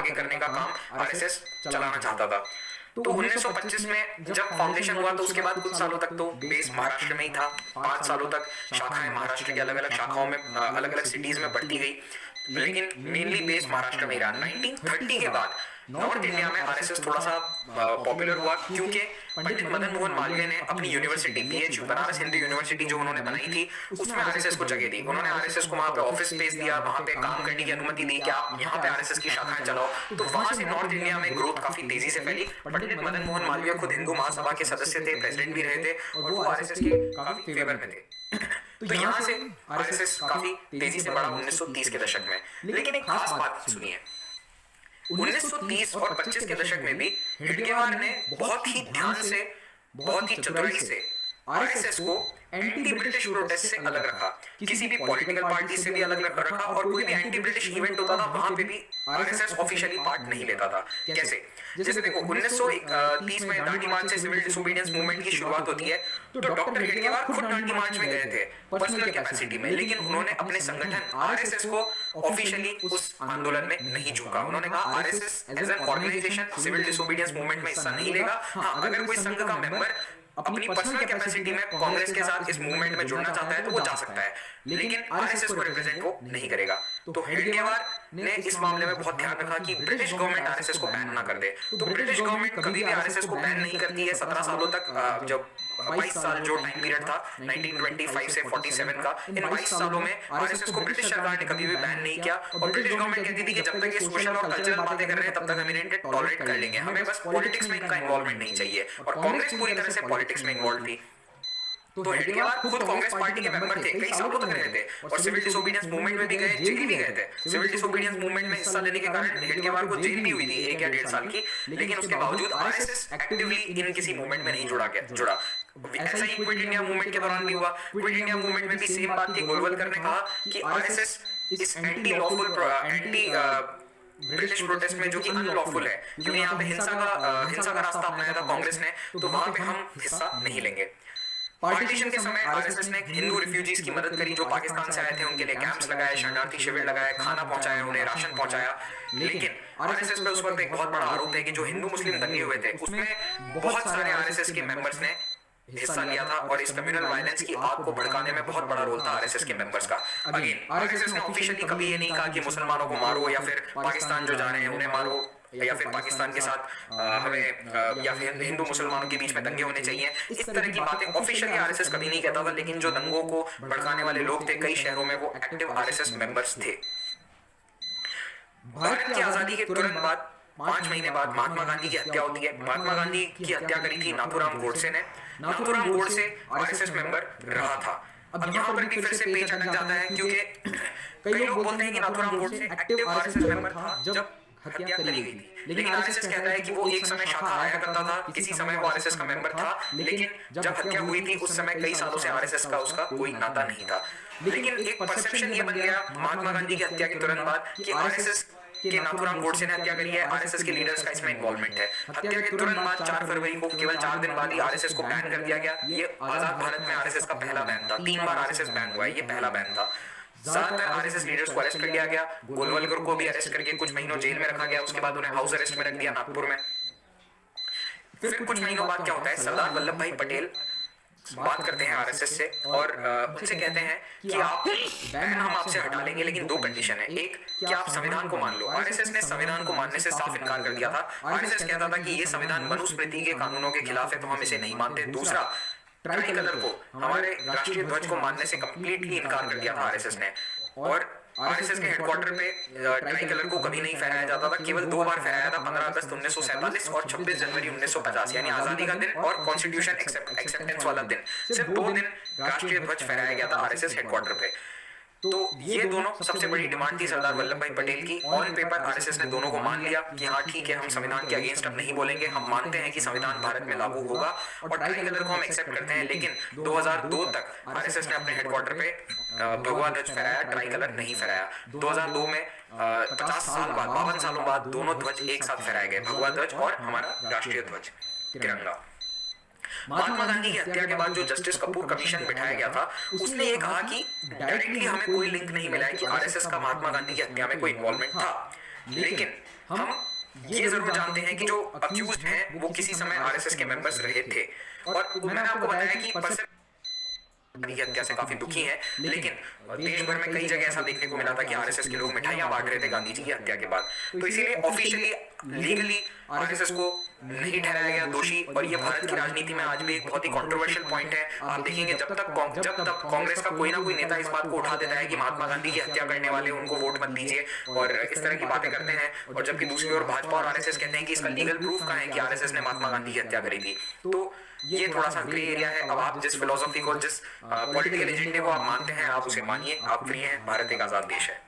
आगे करने का काम आरएसएस चलाना चाहता था। तो 1925 में जब फाउंडेशन हुआ तो उसके बाद कुछ सालों तक तो बेस महाराष्ट्र में ही था। 5 सालों तक शाखाएं महाराष्ट्र की अलग अलग शाखाओं में अलग अलग सिटीज में बढ़ती गई, लेकिन मेनली बेस महाराष्ट्र में ही रहा। 1930 के बाद नॉर्थ इंडिया में आरएसएस थोड़ा सा पॉपुलर हुआ, क्योंकि पंडित मदन मोहन मालवीय ने अपनी university BHU Banaras Hindu university जो उन्होंने बनाई थी उसमें आरएसएस को जगह दी। उन्होंने आरएसएस को वहां पे ऑफिस स्पेस दिया, वहां पे काम करने की अनुमति दी कि आप यहाँ पे आरएसएस की शाखाएं चलाओ। तो वहां से नॉर्थ इंडिया में ग्रोथ काफी तेजी से फैली। पंडित मदन मोहन मालवीय खुद हिंदू महासभा के सदस्य थे, प्रेसिडेंट भी रहे थे, और वो आरएसएस के काफी फेवर में थे। तो यहाँ से आरएसएस काफी तेजी से बढ़ा 1930 के दशक में। लेकिन एक खास बात सुनिए, 1930 और 25 के दशक में भी हेडगेवार ने बहुत ही ध्यान से, बहुत ही चतुराई से आरएसएस को एंटी ब्रिटिश प्रोटेस्ट से अलग रखा, किसी भी पॉलिटिकल पार्टी से भी अलग रखा, और कोई भी एंटी ब्रिटिश इवेंट होता था वहां पे भी आरएसएस ऑफिशियली पार्ट नहीं लेता था। कैसे? जैसे देखो 1930 में दांडी मार्च से सिविल डिसोबीडियंस मूवमेंट की शुरुआत होती है, तो डॉक्टर हेडगेवार खुद दांडी मार्च में गए थे पर्सनल कैपेसिटी में, लेकिन उन्होंने अपने संगठन आरएसएस को ऑफिशियली उस आंदोलन में नहीं झुका। उन्होंने कहा RSS as an organisation civil disobedience movement में हिस्सा नहीं लेगा। हाँ, अगर कोई संघ का मेंबर अपनी पर्सनल कैपेसिटी में कांग्रेस के साथ इस मूवमेंट में जुड़ना चाहता है तो वो जा सकता है, लेकिन आरएसएस को रिप्रेजेंट वो नहीं करेगा। तो हेडगेवार ने इस मामले में बहुत ध्यान रखा कि ब्रिटिश गवर्नमेंट आरएसएस को बैन ना कर दे। तो ब्रिटिश गवर्नमेंट कभी भी आरएसएस को बैन नहीं करती है 17 सालों तक। जब 22 साल जो टाइम पीरियड था 1925 से 47 का, इन 22 सालों में आरएसएस को ब्रिटिश सरकार ने कभी भी बैन नहीं किया। और ब्रिटिश गवर्नमेंट कहती थी कि जब तक ये सोशल और कल्चरल बातें कर रहे हैं तब तक हम इन्हें टॉलरेट कर लेंगे, हमें बस पॉलिटिक्स में इनका इन्वॉल्वमेंट नहीं चाहिए। और कांग्रेस पूरी तरह से पॉलिटिक्स में इन्वॉल्व थी। तो हेडगेवार खुद कांग्रेस पार्टी के मेंबर थे, कई सालों तक रहे थे, और सिविल डिसोबीडियंस मूवमेंट में भी गए, जेल भी गए थे। सिविल डिसोबीडियंस मूवमेंट में हिस्सा लेने के कारण हेडगेवार को जेल भी हुई थी 1 या 1.5 साल की, लेकिन उसके बावजूद आरएसएस एक्टिवली इन किसी मूवमेंट में नहीं जुड़ा। ऐसा ही क्विट इंडिया मूवमेंट के दौरान भी हुआ। क्विट इंडिया मूवमेंट में भी सेम बात थी। गोलवलकर ने कहा कि आरएसएस इस anti lawful anti British protest में जो कि अनलॉफुल है, क्योंकि यहाँ पे हिंसा का रास्ता अपनाया था कांग्रेस ने, तो वहां पे हम हिस्सा नहीं लेंगे। पार्टीशन के समय आरएसएस ने हिंदू रिफ्यूजीज की मदद करी जो पाकिस्तान से आए थे, उनके लिए कैंप्स लगाए, शरणार्थी शिविर लगाए, खाना पहुंचाया, उन्हें राशन पहुंचाया। लेकिन आरएसएस पे उस वक्त एक बहुत बड़ा आरोप है कि जो हिंदू मुस्लिम दंगे हुए थे उसमें बहुत सारे आरएसएस के मेंबर्स ने हिस्सा लिया था, और इस कम्युनल वायलेंस की आग को भड़काने में बहुत बड़ा रोल था आरएसएस के मेंबर्स का। अगेन आरएसएस ने ऑफिशियली कभी ये नहीं कहा कि मुसलमानों को मारो, या फिर पाकिस्तान जो जा रहे हैं उन्हें मारो, या फिर पाकिस्तान के साथ हमें या फिर हिंदू मुसलमानों के बीच में दंगे होने चाहिए। इस तरह की बातें ऑफिशियली आरएसएस कभी नहीं कहता था, लेकिन जो दंगों को भड़काने वाले लोग थे कई शहरों में वो एक्टिव आरएसएस मेंबर्स थे। भारत की आजादी के तुरंत बाद 5 महीने बाद महात्मा गांधी की हत्या होती है। महात्मा गांधी की हत्या करी थी नाथूराम गोडसे ने। नाथूराम गोडसे आरएसएस मेंबर रहा था। अब यहाँ पर भी फिर से पेच अटक जाता है, क्योंकि कई लोग बोलते हैं कि Nathuram Godse active RSS member था जब हत्या करी गई थी, लेकिन आरएसएस कहता है कि वो एक समय शाखा आया करता था, किसी समय वो आरएसएस का मेंबर था, लेकिन जब हत्या हुई थी उस समय कई सालों से आरएसएस का उसका कोई नाता नहीं था। लेकिन एक परसेप्शन ये बन गया महात्मा गांधी की हत्या के तुरंत बाद कि आरएसएस के नाथूराम गोडसे ने हत्या करी है, आरएसएस के लीडर्स का इसमें इन्वॉल्वमेंट है। हत्या के तुरंत बाद 4 फरवरी को, केवल 4 दिन बाद ही आरएसएस को बैन कर दिया गया। ये आजाद भारत में आरएसएस का पहला बैन था। 3 बार आरएसएस बैन हुआ है, ये पहला बैन था। ज्यादातर आरएसएस लीडर्स को अरेस्ट कर लिया गया। गोलवलकर को भी अरेस्ट करके कुछ महीनों जेल में रखा गया, उसके बाद उन्हें हाउस अरेस्ट में रख दिया नागपुर में। फिर कुछ महीनों बाद क्या होता है, सरदार वल्लभ भाई पटेल बात करते हैं आरएसएस से और उनसे कहते हैं कि आप बैन हम आपसे हटा लेंगे, लेकिन 2 कंडीशन है। एक कि आप संविधान को मान लो। आरएसएस ने संविधान को मानने से साफ इनकार कर दिया था। आरएसएस कहता था कि ये संविधान मनुस्मृति के कानूनों के खिलाफ है, तो हम इसे नहीं मानते। दूसरा, ट्राई कलर को, हमारे राष्ट्रीय ध्वज को मानने से कंप्लीटली इनकार कर दिया था आरएसएस ने। और आरएसएस के हेडक्वार्टर पे ट्राई कलर को कभी नहीं फहराया जाता था, केवल 2 बार फहराया था, 15 अगस्त 1947 और 26 जनवरी 1950, यानी आजादी का दिन और कॉन्स्टिट्यूशन एक्सेप्टेंस वाला दिन। सिर्फ 2 दिन राष्ट्रीय ध्वज फहराया गया था आरएसएस हेडक्वार्टर पे। तो ये दोनों सबसे बड़ी डिमांड थी सरदार वल्लभ भाई पटेल की। ऑन पेपर आरएसएस ने दोनों को मान लिया कि हाँ ठीक है, हम संविधान के अगेंस्ट अब नहीं बोलेंगे, हम मानते हैं कि संविधान भारत में लागू होगा और ट्राई कलर को हम एक्सेप्ट करते हैं। लेकिन 2002 तक आरएसएस ने अपने हेडक्वार्टर पे भगवा ध्वज फहराया, ट्राई कलर नहीं फहराया। 2002 में 50 साल बाद, 52 सालों बाद दोनों ध्वज एक साथ फहराए गए, भगवा ध्वज और हमारा राष्ट्रीय ध्वज तिरंगा। महात्मा गांधी की हत्या के बाद जो जस्टिस कपूर कमीशन बिठाया गया था, उसने ये कहा कि डायरेक्टली हमें कोई लिंक नहीं मिला है कि आरएसएस का महात्मा गांधी की हत्या में कोई इन्वॉल्वमेंट था, लेकिन हम ये जरूर जानते हैं कि जो अक्यूज्ड हैं वो किसी समय आरएसएस के मेंबर्स रहे थे। और मैंने आपको बताया कि परसेप्शन की हत्या से काफी दुखी हैं, लेकिन देश भर में कई जगह ऐसा देखने को मिला था कि आरएसएस के लोग मिठाइयां बांट रहे थे गांधी जी की हत्या के बाद। तो इसीलिए ऑफिशियली लीगली आरएसएस को नहीं ठहराया गया दोषी। और ये भारत की राजनीति में आज भी एक बहुत ही कंट्रोवर्शियल पॉइंट है। आप देखेंगे जब तक कांग्रेस का कोई ना कोई नेता इस बात को उठा देता है कि महात्मा गांधी की हत्या करने वाले उनको वोट मत दीजिए और इस तरह की बातें करते हैं, और जबकि दूसरी ओर भाजपा और आरएसएस कहते हैं कि इसका लीगल प्रूफ कहां है कि आरएसएस ने महात्मा गांधी की हत्या करी थी। तो ये थोड़ा सा ग्रे एरिया है। अब आप जिस फिलोसफी को, जिस पॉलिटिकल एजेंडे को आप मानते हैं, आप उसे मानिए, आप फ्री हैं। भारत एक आजाद देश है।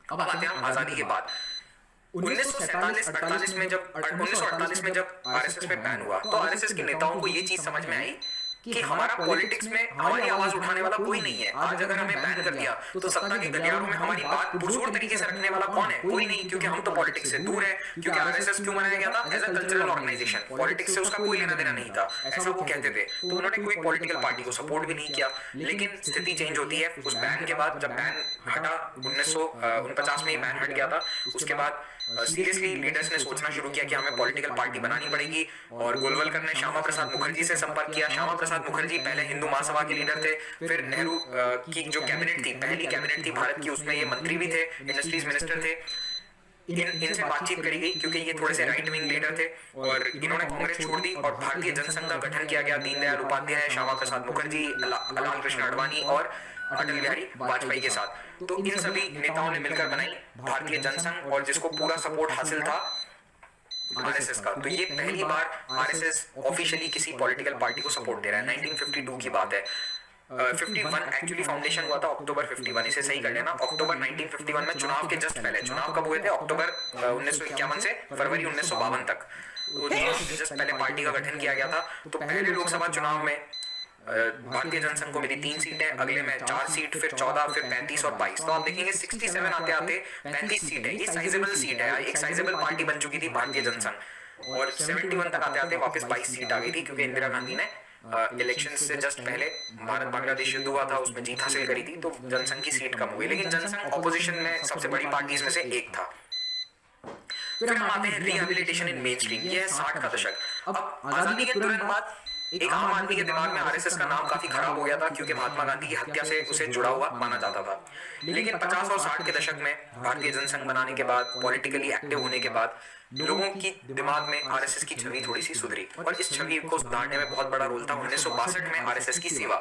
अब आते हैं हम आजादी के बाद 1947-48 में जब आरएसएस में बैन हुआ तो आरएसएस के नेताओं को ये चीज समझ में आई कि हमारा पॉलिटिक्स में हमारी आवाज उठाने वाला कोई नहीं है। आज अगर हमें बैन कर दिया तो सत्ता के गलियारों में हमारी बात पुरजोर तरीके से रखने वाला कौन है? कोई नहीं, क्योंकि हम तो पॉलिटिक्स से दूर है। क्योंकि आरएसएस क्यों बनाया गया था? As a cultural organisation, politics से उसका कोई लेना देना नहीं था, ऐसा वो कहते थे। तो उन्होंने कोई पॉलिटिकल पार्टी को सपोर्ट भी नहीं किया। लेकिन स्थिति चेंज होती है उस बैन के बाद। जब बैन हटा 1949 में ही बैन हट गया था, उसके बाद सीरियसली लीडर्स ने सोचना शुरू किया कि हमें पॉलिटिकल पार्टी बनानी पड़ेगी। और गोलवलकर ने श्यामा प्रसाद मुखर्जी से संपर्क किया। श्यामा प्रसाद मुखर्जी पहले हिंदू महासभा के लीडर थे, फिर नेहरू की जो कैबिनेट थी, पहली कैबिनेट थी भारत की, उसमें ये मंत्री भी थे, इंडस्ट्रीज मिनिस्टर थे। इनसे बातचीत करी गई क्योंकि ये थोड़े से राइट विंग लीडर थे, और इन्होंने कांग्रेस छोड़ दी और भारतीय जनसंघ का गठन किया गया। दीनदयाल उपाध्याय, श्यामा प्रसाद मुखर्जी, लाल कृष्ण आडवाणी और अटल बिहारी वाजपेयी के साथ। तो इन सभी नेताओं ने मिलकर बनाई भारतीय जनसंघ, और जिसको पूरा सपोर्ट हासिल था आरएसएस का। तो ये पहली बार आरएसएस ऑफिशियली किसी पॉलिटिकल पार्टी को सपोर्ट दे रहा है। 1952 की बात है। 51 एक्चुअली फाउंडेशन हुआ था अक्टूबर 51, इसे सही कर लेना। अक्टूबर 1951 में चुनाव के जस्ट पहले, चुनाव कब हुए थे? अक्टूबर 1951 से फरवरी 1952 तक जस्ट पहले पार्टी का गठन किया गया था। तो पहले लोकसभा चुनाव में भारतीय जनसंघ को मिली 3 सीटें, अगले में 4 सीट, फिर 14, फिर 35 और 22। तो आप देखेंगे 67 आते आते 35 सीटें, ये साइजेबल सीट है, एक साइजेबल पार्टी बन चुकी थी भारतीय जनसंघ। और 71 तक आते आते वापस 22 सीट आ गई थी, क्योंकि इंदिरा गांधी ने इलेक्शन से जस्ट पहले भारत बांग्लादेश युद्ध हुआ था, उसमें जीत हासिल करी थी, तो जनसंघ की सीट कम हो गई। लेकिन जनसंघ ऑपोजिशन में सबसे बड़ी पार्टीज में से एक था। फिर हम आते हैं रिहैबिलिटेशन इन मेन स्ट्रीम। ये है 60 का दशक। अब आजादी के तुरंत बाद एक आम आदमी के दिमाग में आरएसएस का नाम काफी खराब हो गया था, क्योंकि महात्मा गांधी की हत्या से उसे जुड़ा हुआ माना जाता था। लेकिन 50 और 60 के दशक में भारतीय जनसंघ बनाने के बाद, पॉलिटिकली एक्टिव होने के बाद, लोगों की दिमाग में आरएसएस की छवि थोड़ी सी सुधरी, और इस छवि को सुधारने में बहुत बड़ा रोल था 1962 में आरएसएस की सेवा।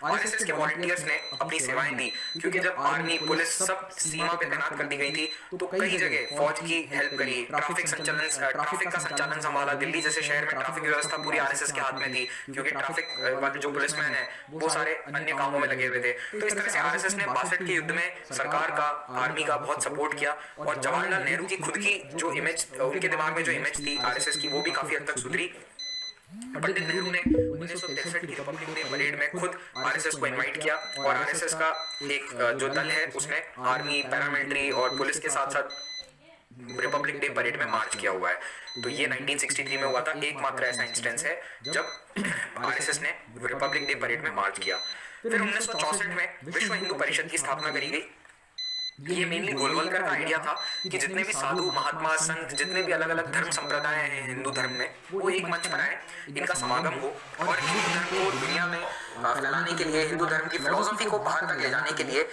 आरएसएस के वॉलंटियर्स ने अपनी सेवाएं दी, क्योंकि जब आर्मी, पुलिस सब सीमा पे तैनात कर दी गई थी, तो कई जगह फौज की हेल्प करी, ट्रैफिक का संचालन संभाला। दिल्ली जैसे शहर में ट्रैफिक व्यवस्था पूरी आरएसएस के हाथ में थी, क्योंकि ट्रैफिक वाले जो पुलिसमैन है वो सारे अन्य कामों में लगे हुए थे। तो इस तरह से आरएसएस ने 62 के युद्ध में सरकार का, आर्मी का बहुत सपोर्ट किया। और जवाहरलाल नेहरू की खुद की जो इमेज, उनके दिमाग में जो इमेज थी आरएसएस की, वो भी काफी हद तक सुधरी। पंडित नेहरू ने 1963 की रिपब्लिक डे परेड में खुद आरएसएस को इनवाइट किया, और आरएसएस का एक जो दल है उसने आर्मी, पैरामिलिट्री और पुलिस के साथ साथ रिपब्लिक डे परेड में मार्च किया हुआ है। तो ये 1963 में हुआ था, एकमात्र ऐसा इंसिडेंस है जब आरएसएस ने रिपब्लिक डे परेड में मार्च किया। फिर 1964 में विश्व हिंदू परिषद की स्थापना करी गई। ये मेनली गोलवलकर का आइडिया था कि जितने भी साधु, महात्मा, संत, जितने भी अलग अलग धर्म संप्रदाय हैं हिंदू धर्म में, वो एक मंच पर आए, इनका समागम हो, और हिंदू धर्म को दुनिया में फैलाने के लिए, हिंदू धर्म की फिलोसफी को बाहर तक ले जाने के लिए